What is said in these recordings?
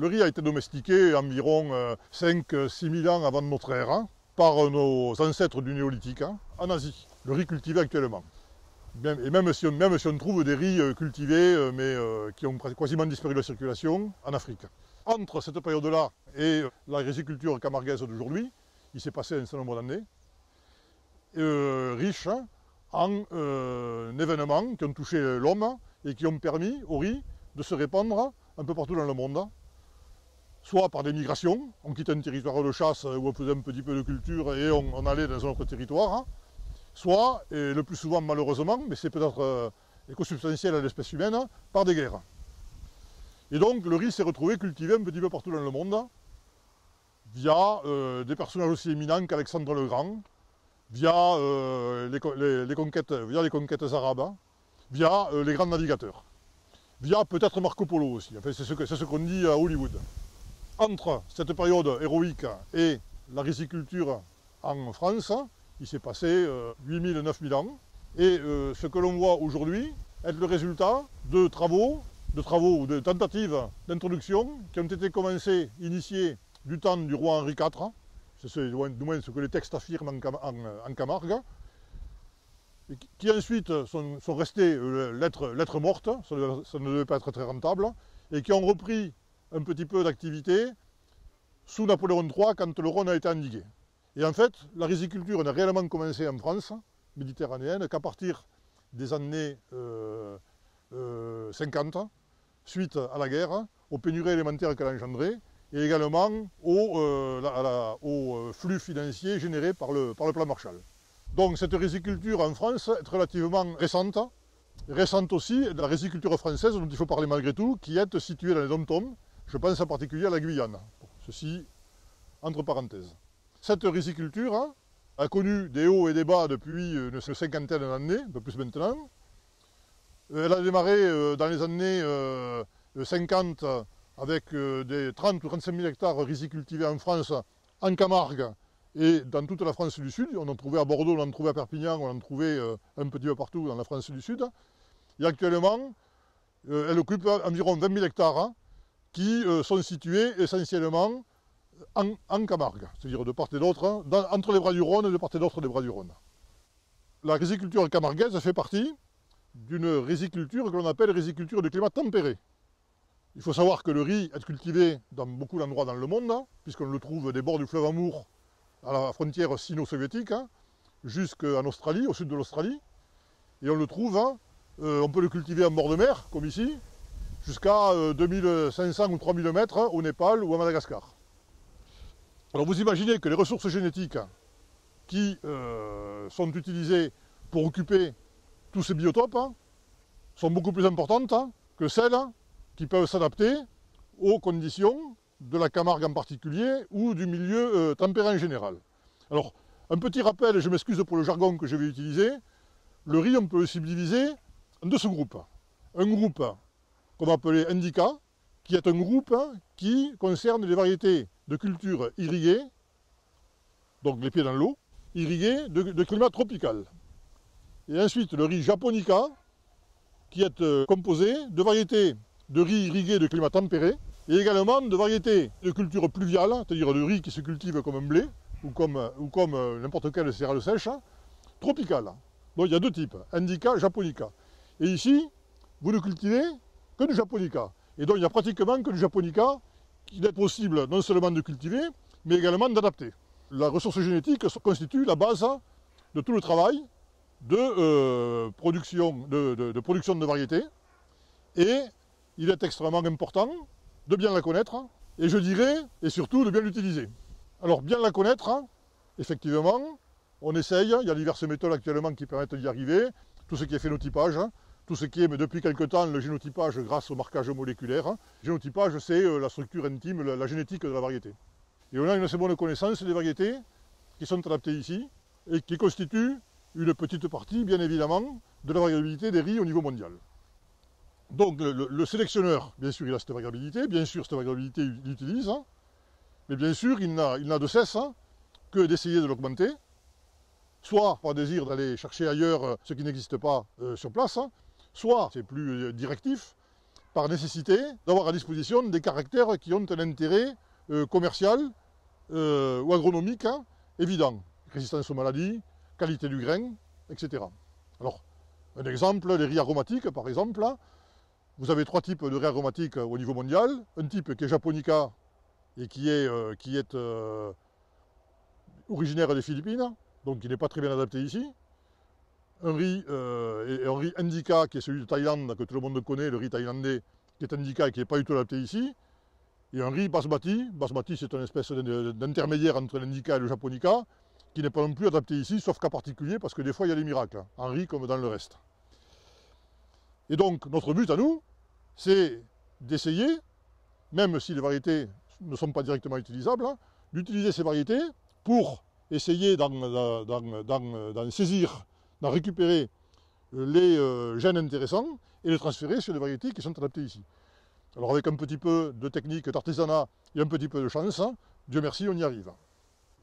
Le riz a été domestiqué environ 5-6 000 ans avant notre ère, hein, par nos ancêtres du néolithique, hein, en Asie. Le riz cultivé actuellement. Et même si on trouve des riz cultivés, mais qui ont quasiment disparu de la circulation, en Afrique. Entre cette période-là et la riziculture camarguaise d'aujourd'hui, il s'est passé un certain nombre d'années, riches en événements qui ont touché l'homme et qui ont permis au riz de se répandre un peu partout dans le monde. Soit par des migrations, on quittait un territoire de chasse où on faisait un petit peu de culture et on allait dans un autre territoire, soit, et le plus souvent malheureusement, mais c'est peut-être écosubstantiel à l'espèce humaine, par des guerres. Et donc le riz s'est retrouvé cultivé un petit peu partout dans le monde, via des personnages aussi éminents qu'Alexandre le Grand, via les conquêtes arabes, via les grands navigateurs, via peut-être Marco Polo aussi, enfin, c'est ce qu'on dit à Hollywood. Entre cette période héroïque et la riziculture en France, il s'est passé 8000, 9000 ans, et ce que l'on voit aujourd'hui est le résultat de travaux ou de tentatives d'introduction qui ont été commencées, initiées du temps du roi Henri IV, c'est du moins ce que les textes affirment en Camargue, et qui ensuite sont restés lettres mortes, ça ne devait pas être très rentable, et qui ont repris un petit peu d'activité sous Napoléon III quand le Rhône a été endigué. Et en fait, la riziculture n'a réellement commencé en France méditerranéenne qu'à partir des années 50, suite à la guerre, aux pénuries alimentaires qu'elle a engendrées, et également au flux financier généré par le plan Marshall. Donc cette riziculture en France est relativement récente aussi de la riziculture française dont il faut parler malgré tout, qui est située dans les dom-toms, je pense en particulier à la Guyane, ceci entre parenthèses. Cette riziculture a connu des hauts et des bas depuis une cinquantaine d'années, un peu plus maintenant. Elle a démarré dans les années 50 avec des 30 ou 35 000 hectares rizicultivés en France, en Camargue et dans toute la France du Sud. On en trouvait à Bordeaux, on en trouvait à Perpignan, on en trouvait un petit peu partout dans la France du Sud. Et actuellement, elle occupe environ 20 000 hectares qui sont situés essentiellement en Camargue, c'est-à-dire de part et d'autre, entre les bras du Rhône et de part et d'autre des bras du Rhône. La riziculture camarguaise fait partie d'une riziculture que l'on appelle riziculture de climat tempéré. Il faut savoir que le riz est cultivé dans beaucoup d'endroits dans le monde, puisqu'on le trouve des bords du fleuve Amour à la frontière sino-soviétique, jusqu'en Australie, au sud de l'Australie. Et on le trouve, on peut le cultiver en bord de mer, comme ici, jusqu'à 2500 ou 3000 mètres au Népal ou à Madagascar. Alors vous imaginez que les ressources génétiques qui sont utilisées pour occuper tous ces biotopes sont beaucoup plus importantes que celles qui peuvent s'adapter aux conditions de la Camargue en particulier ou du milieu tempéré en général. Alors, un petit rappel, je m'excuse pour le jargon que je vais utiliser, le riz on peut le subdiviser en deux sous-groupes. Un groupe qu'on va appeler indica, qui est un groupe qui concerne les variétés de cultures irriguées, donc les pieds dans l'eau, irriguées de climat tropical. Et ensuite le riz japonica, qui est composé de variétés de riz irrigué de climat tempéré, et également de variétés de cultures pluviales, c'est-à-dire de riz qui se cultive comme un blé, ou comme n'importe quelle céréale sèche, tropicale. Donc il y a deux types, indica, japonica. Et ici, vous ne cultivez que du japonica. Et donc il n'y a pratiquement que du japonica qu'il est possible non seulement de cultiver, mais également d'adapter. La ressource génétique constitue la base de tout le travail de production de variétés. Et il est extrêmement important de bien la connaître, et je dirais, et surtout de bien l'utiliser. Alors bien la connaître, effectivement, on essaye, il y a diverses méthodes actuellement qui permettent d'y arriver, tout ce qui est phénotypage, tout ce qui est, mais depuis quelque temps, le génotypage grâce au marquage moléculaire. Le génotypage, c'est la structure intime, la génétique de la variété. Et on a une assez bonne connaissance des variétés qui sont adaptées ici, et qui constituent une petite partie, bien évidemment, de la variabilité des riz au niveau mondial. Donc le sélectionneur, bien sûr, il a cette variabilité, bien sûr, cette variabilité, il l'utilise, mais bien sûr, il n'a de cesse que d'essayer de l'augmenter, soit par désir d'aller chercher ailleurs ce qui n'existe pas sur place, soit, c'est plus directif, par nécessité d'avoir à disposition des caractères qui ont un intérêt commercial ou agronomique évident. Résistance aux maladies, qualité du grain, etc. Alors, un exemple, les riz aromatiques par exemple. Vous avez 3 types de riz aromatiques au niveau mondial. Un type qui est japonica et qui est originaire des Philippines, donc qui n'est pas très bien adapté ici. Un riz indica qui est celui de Thaïlande, que tout le monde connaît, le riz thaïlandais, qui est indica et qui n'est pas du tout adapté ici. Et un riz basmati. Basmati, c'est une espèce d'intermédiaire entre l'indica et le japonica, qui n'est pas non plus adapté ici, sauf cas particulier, parce que des fois il y a des miracles, en riz comme dans le reste. Et donc, notre but à nous, c'est d'essayer, même si les variétés ne sont pas directement utilisables, d'utiliser ces variétés pour essayer d'en saisir, d'en récupérer les gènes intéressants et les transférer sur des variétés qui sont adaptées ici. Alors avec un petit peu de technique, d'artisanat et un petit peu de chance, Dieu merci, on y arrive.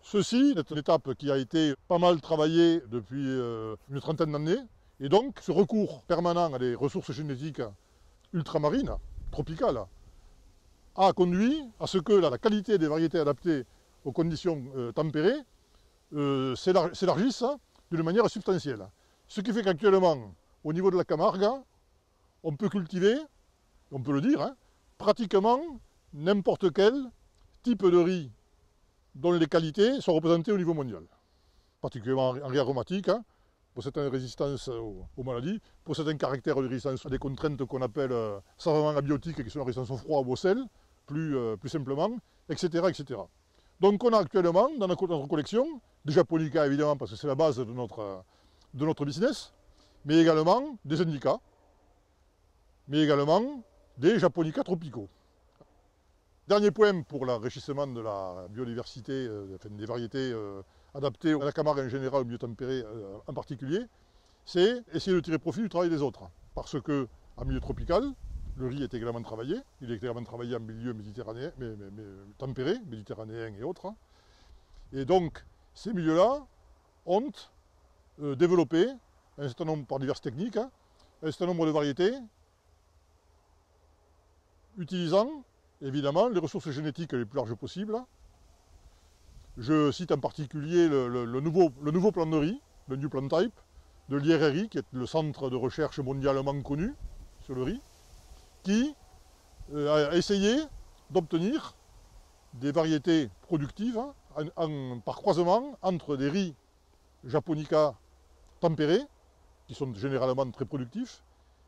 Ceci est une étape qui a été pas mal travaillée depuis une trentaine d'années, et donc ce recours permanent à des ressources génétiques ultramarines, tropicales, a conduit à ce que la qualité des variétés adaptées aux conditions tempérées s'élargisse d'une manière substantielle. Ce qui fait qu'actuellement, au niveau de la Camargue, on peut cultiver, on peut le dire, pratiquement n'importe quel type de riz dont les qualités sont représentées au niveau mondial. Particulièrement en riz aromatique, pour certaines résistances aux maladies, pour certains caractères de résistance à des contraintes qu'on appelle savamment abiotiques, qui sont la résistance au froid ou au sel, plus simplement, etc., etc. Donc on a actuellement dans notre collection des japonica évidemment, parce que c'est la base de notre business, mais également des indicas, mais également des japonica tropicaux. Dernier point pour l'enrichissement de la biodiversité, des variétés adaptées à la Camargue en général, au milieu tempéré en particulier, c'est essayer de tirer profit du travail des autres. Parce que en milieu tropical, le riz est également travaillé, il est également travaillé en milieu méditerranéen, mais tempéré, méditerranéen et autres. Et donc, ces milieux-là ont développé un certain nombre, par diverses techniques, un certain nombre de variétés utilisant évidemment les ressources génétiques les plus larges possibles. Je cite en particulier le nouveau plan de riz, le New Plant Type, de l'IRRI, qui est le centre de recherche mondialement connu sur le riz, qui a essayé d'obtenir des variétés productives par croisement entre des riz japonica tempérés, qui sont généralement très productifs,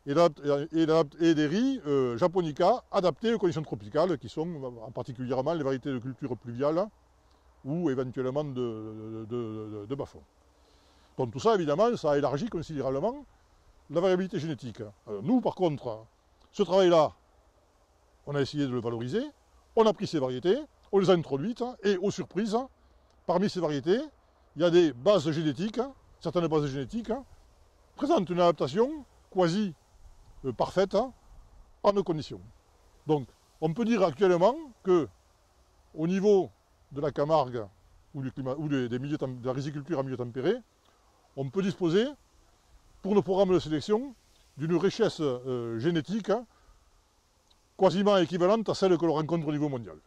et des riz japonica adaptés aux conditions tropicales, qui sont particulièrement les variétés de culture pluviale ou éventuellement de bas-fond. Donc tout ça, évidemment, ça a élargi considérablement la variabilité génétique. Alors, nous, par contre, ce travail-là, on a essayé de le valoriser, on a pris ces variétés, on les a introduites, et aux surprises, parmi ces variétés, il y a des bases génétiques, certaines bases génétiques, présentent une adaptation quasi parfaite à nos conditions. Donc, on peut dire actuellement que, au niveau de la Camargue ou des milieux de la riziculture en milieu tempéré, on peut disposer, pour nos programmes de sélection, d'une richesse génétique quasiment équivalente à celle que l'on rencontre au niveau mondial.